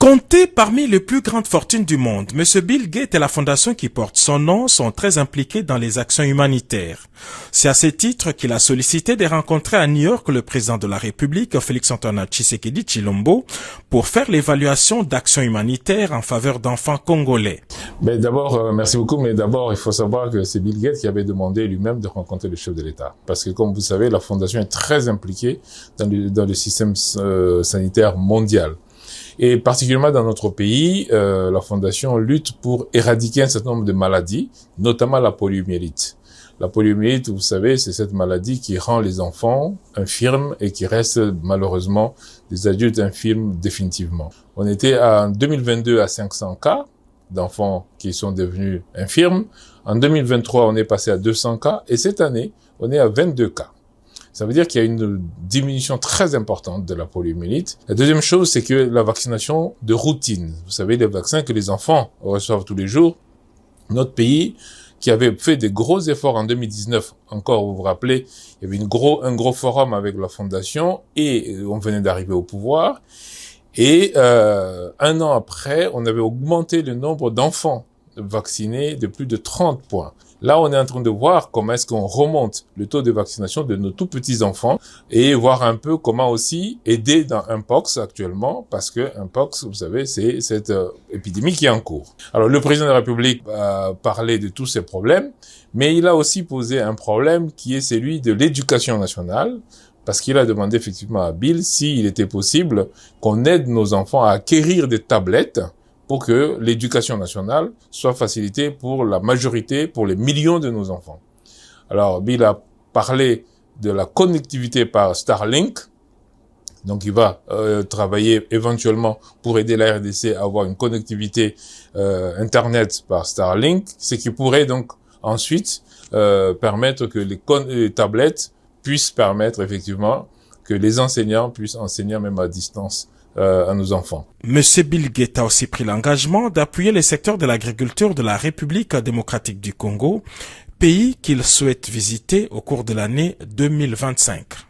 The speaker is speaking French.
Compté parmi les plus grandes fortunes du monde, M. Bill Gates et la fondation qui porte son nom sont très impliqués dans les actions humanitaires. C'est à ce titre qu'il a sollicité de rencontrer à New York le président de la République, Félix-Antoine Tshisekedi Tshilombo, pour faire l'évaluation d'actions humanitaires en faveur d'enfants congolais. Mais d'abord, merci beaucoup, mais d'abord, il faut savoir que c'est Bill Gates qui avait demandé lui-même de rencontrer le chef de l'État. Parce que, comme vous savez, la fondation est très impliquée dans le système sanitaire mondial. Et particulièrement dans notre pays, la Fondation lutte pour éradiquer un certain nombre de maladies, notamment la poliomyélite. La poliomyélite, vous savez, c'est cette maladie qui rend les enfants infirmes et qui reste malheureusement des adultes infirmes définitivement. On était en 2022 à 500 cas d'enfants qui sont devenus infirmes. En 2023, on est passé à 200 cas et cette année, on est à 22 cas. Ça veut dire qu'il y a une diminution très importante de la poliomyélite. La deuxième chose, c'est que la vaccination de routine. Vous savez, les vaccins que les enfants reçoivent tous les jours. Notre pays, qui avait fait des gros efforts en 2019, encore, vous vous rappelez, il y avait un gros forum avec la Fondation et on venait d'arriver au pouvoir. Et un an après, on avait augmenté le nombre d'enfants vaccinés de plus de 30 points. Là, on est en train de voir comment est-ce qu'on remonte le taux de vaccination de nos tout petits enfants et voir un peu comment aussi aider dans Mpox actuellement, parce que Mpox, vous savez, c'est cette épidémie qui est en cours. Alors, le président de la République a parlé de tous ces problèmes, mais il a aussi posé un problème qui est celui de l'éducation nationale, parce qu'il a demandé effectivement à Bill s'il était possible qu'on aide nos enfants à acquérir des tablettes pour que l'éducation nationale soit facilitée pour la majorité, pour les millions de nos enfants. Alors, Bill a parlé de la connectivité par Starlink. Donc, il va travailler éventuellement pour aider la RDC à avoir une connectivité Internet par Starlink, ce qui pourrait donc ensuite permettre que les tablettes puissent permettre effectivement que les enseignants puissent enseigner même à distance à nos enfants. Monsieur Bill Gates a aussi pris l'engagement d'appuyer les secteurs de l'agriculture de la République démocratique du Congo, pays qu'il souhaite visiter au cours de l'année 2025.